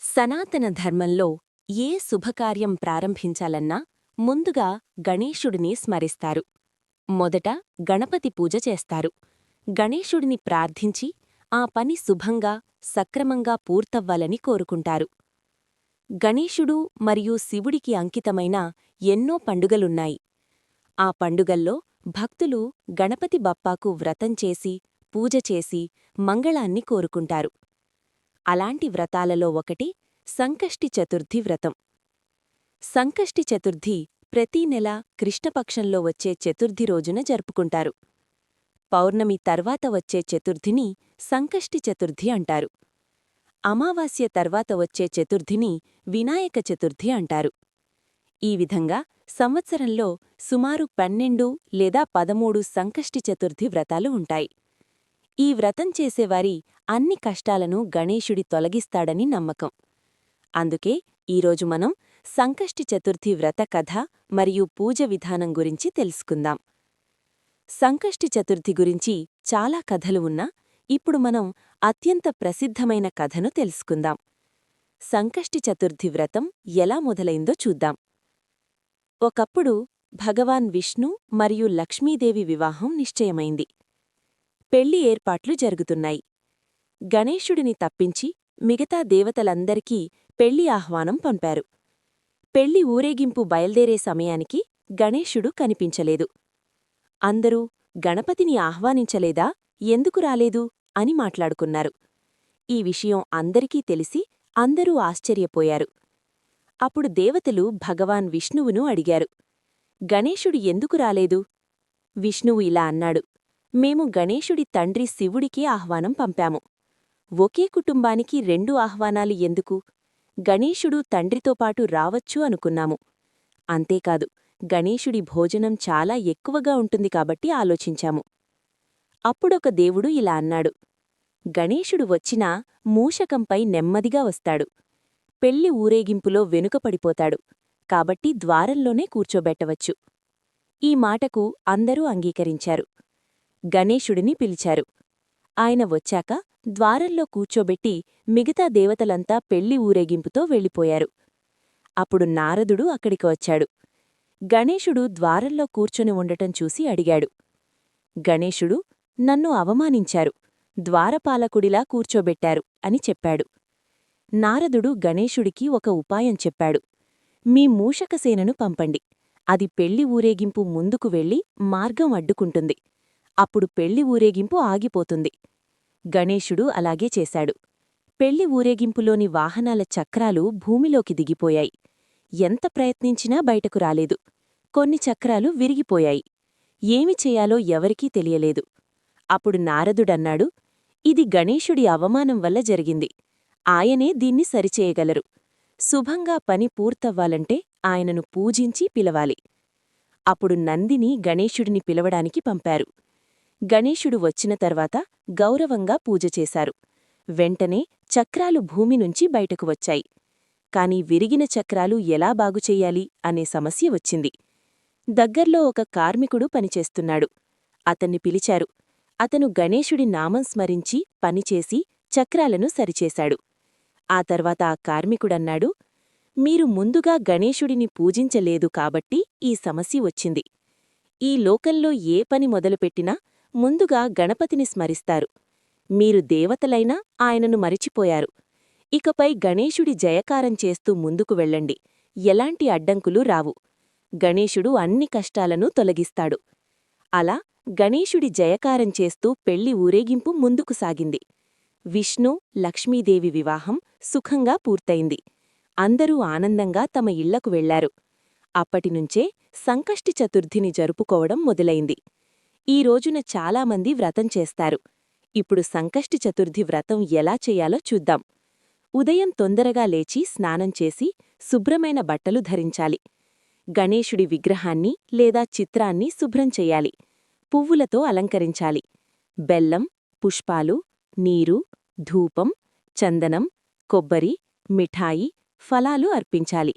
సనాతన ధర్మంలో ఏ శుభకార్యం ప్రారంభించాలన్నా ముందుగా గణేశుడిని స్మరిస్తారు. మొదట గణపతి పూజ చేస్తారు. గణేశుడిని ప్రార్థించి ఆ పని శుభంగా, సక్రమంగా పూర్తవ్వాలని కోరుకుంటారు. గణేశుడు మరియు శివుడికి అంకితమైన ఎన్నో పండుగలున్నాయి. ఆ పండుగల్లో భక్తులు గణపతి బప్పాకు వ్రతం చేసి, పూజ చేసి మంగళాన్ని కోరుకుంటారు. అలాంటి వ్రతాలలో ఒకటి సంకష్టి చతుర్థి వ్రతం. సంకష్టి చతుర్థి ప్రతీ నెల కృష్ణపక్షంలో వచ్చే చతుర్థి రోజున జరుపుకుంటారు. పౌర్ణమి తర్వాత వచ్చే చతుర్థిని సంకష్టి చతుర్థి అంటారు. అమావాస్య తర్వాత వచ్చే చతుర్థిని వినాయక చతుర్థి అంటారు. ఈ విధంగా సంవత్సరంలో సుమారు 12 లేదా 13 సంకష్టి చతుర్థి వ్రతాలు ఉంటాయి. ఈ వ్రతం చేసేవారి అన్ని కష్టాలను గణేశుడి తొలగిస్తాడని నమ్మకం. అందుకే ఈరోజు మనం సంకష్టి చతుర్థి వ్రత కథ మరియు పూజ విధానం గురించి తెలుసుకుందాం. సంకష్టి చతుర్థి గురించి చాలా కథలు ఉన్నా ఇప్పుడు మనం అత్యంత ప్రసిద్ధమైన కథను తెలుసుకుందాం. సంకష్టి చతుర్థి వ్రతం ఎలా మొదలైందో చూద్దాం. ఒకప్పుడు భగవాన్ విష్ణు మరియు లక్ష్మీదేవి వివాహం నిశ్చయమైంది. పెళ్లి ఏర్పాట్లు జరుగుతున్నాయి. గణేశుడిని తప్పించి మిగతా దేవతలందరికీ పెళ్లి ఆహ్వానం పంపారు. పెళ్లి ఊరేగింపు బయల్దేరే సమయానికి గణేశుడు కనిపించలేదు. అందరూ గణపతిని ఆహ్వానించలేదా, ఎందుకు రాలేదు అని మాట్లాడుకున్నారు. ఈ విషయం అందరికీ తెలిసి అందరూ ఆశ్చర్యపోయారు. అప్పుడు దేవతలు భగవాన్ విష్ణువును అడిగారు, గణేశుడు ఎందుకు రాలేదు? విష్ణువు ఇలా అన్నాడు, మేము గణేశుడి తండ్రి శివుడికి ఆహ్వానం పంపాము. ఒకే కుటుంబానికి 2 ఆహ్వానాలు ఎందుకు? గణేశుడు తండ్రితో పాటు రావచ్చు అనుకున్నాము. అంతేకాదు, గణేశుడి భోజనం చాలా ఎక్కువగా ఉంటుంది కాబట్టి ఆలోచించాము. అప్పుడొక దేవుడు ఇలా అన్నాడు, గణేశుడు వచ్చినా మూషకంపై నెమ్మదిగా వస్తాడు. పెళ్లి ఊరేగింపులో వెనుకపడిపోతాడు. కాబట్టి ద్వారంలోనే కూర్చోబెట్టవచ్చు. ఈ మాటకు అందరూ అంగీకరించారు. గణేశుడిని పిలిచారు. ఆయన వచ్చాక ద్వారంలో కూర్చోబెట్టి మిగతా దేవతలంతా పెళ్లి ఊరేగింపుతో వెళ్ళిపోయారు. అప్పుడు నారదుడు అక్కడికి వచ్చాడు. గణేశుడు ద్వారంలో కూర్చొని ఉండటం చూసి అడిగాడు, గణేశుడు, నన్ను అవమానించారు, ద్వారపాలకుడిలా కూర్చోబెట్టారు అని చెప్పాడు. నారదుడు గణేశుడికి ఒక ఉపాయం చెప్పాడు. మీ మూషకసేనను పంపండి. అది పెళ్లి ఊరేగింపు ముందుకు వెళ్లి మార్గం అడ్డుకుంటుంది. అప్పుడు పెళ్లి ఊరేగింపు ఆగిపోతుంది. గణేశుడు అలాగే చేశాడు. పెళ్లి ఊరేగింపులోని వాహనాల చక్రాలు భూమిలోకి దిగిపోయాయి. ఎంత ప్రయత్నించినా బయటకు రాలేదు. కొన్ని చక్రాలు విరిగిపోయాయి. ఏమి చేయాలో ఎవరికీ తెలియలేదు. అప్పుడు నారదుడన్నాడు, ఇది గణేశుడి అవమానం వల్ల జరిగింది. ఆయనే దీన్ని సరిచేయగలరు. శుభంగా పని పూర్తవ్వాలంటే ఆయనను పూజించి పిలవాలి. అప్పుడు నందిని గణేశుడిని పిలవడానికి పంపారు. గణేశుడు వచ్చిన తర్వాత గౌరవంగా పూజ చేశారు. వెంటనే చక్రాలు భూమి నుంచి బయటకు వచ్చాయి. కాని విరిగిన చక్రాలు ఎలా బాగుచెయ్యాలి అనే సమస్య వచ్చింది. దగ్గర్లో ఒక కార్మికుడు పనిచేస్తున్నాడు. అతన్ని పిలిచారు. అతను గణేశుడి నామం స్మరించి పనిచేసి చక్రాలను సరిచేశాడు. ఆ తర్వాత ఆ కార్మికుడన్నాడు, మీరు ముందుగా గణేశుడిని పూజించలేదు కాబట్టి ఈ సమస్య వచ్చింది. ఈ లోకంలో ఏ పని మొదలుపెట్టినా ముందుగా గణపతిని స్మరిస్తారు. మీరు దేవతలైనా ఆయనను మరిచిపోయారు. ఇకపై గణేశుడి జయకారం చేస్తూ ముందుకు వెళ్ళండి. ఎలాంటి అడ్డంకులు రావు. గణేశుడు అన్ని కష్టాలను తొలగిస్తాడు. అలా గణేశుడి జయకారం చేస్తూ పెళ్లి ఊరేగింపు ముందుకు సాగింది. విష్ణు, లక్ష్మీదేవి వివాహం సుఖంగా పూర్తయింది. అందరూ ఆనందంగా తమ ఇళ్లకు వెళ్లారు. అప్పటినుంచే సంకష్టి చతుర్థిని జరుపుకోవడం మొదలైంది. ఈ రోజున చాలామంది వ్రతం చేస్తారు. ఇప్పుడు సంకష్టి చతుర్థి వ్రతం ఎలా చేయాలో చూద్దాం. ఉదయం తొందరగా లేచి స్నానం చేసి శుభ్రమైన బట్టలు ధరించాలి. గణేశుడి విగ్రహాన్ని లేదా చిత్రాన్ని శుభ్రం చెయ్యాలి. పువ్వులతో అలంకరించాలి. బెల్లం, పుష్పాలు, నీరు, ధూపం, చందనం, కొబ్బరి, మిఠాయి, ఫలాలు అర్పించాలి.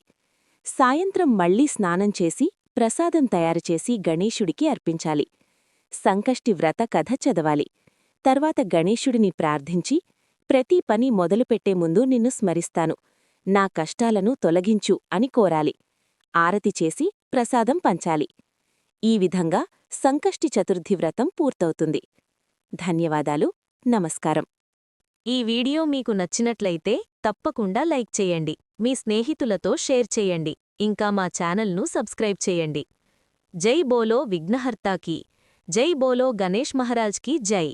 సాయంత్రం మళ్లీ స్నానం చేసి ప్రసాదం తయారుచేసి గణేశుడికి అర్పించాలి. సంకష్టి వ్రత కథ చదవాలి. తర్వాత గణేశుడిని ప్రార్థించి, ప్రతి పని మొదలుపెట్టే ముందు నిన్ను స్మరిస్తాను. నా కష్టాలను తొలగించు అని కోరాలి. ఆరతి చేసి ప్రసాదం పంచాలి. ఈ విధంగా సంకష్టి చతుర్థి వ్రతం పూర్తవుతుంది. ధన్యవాదాలు. నమస్కారం. ఈ వీడియో మీకు నచ్చినట్లయితే తప్పకుండా లైక్ చేయండి, మీ స్నేహితులతో షేర్ చేయండి, ఇంకా మా ఛానల్ను సబ్స్క్రైబ్ చేయండి. జై బోలో విఘ్నహర్తాకి, జై బోలో గణేష్ మహారాజ్కి జై.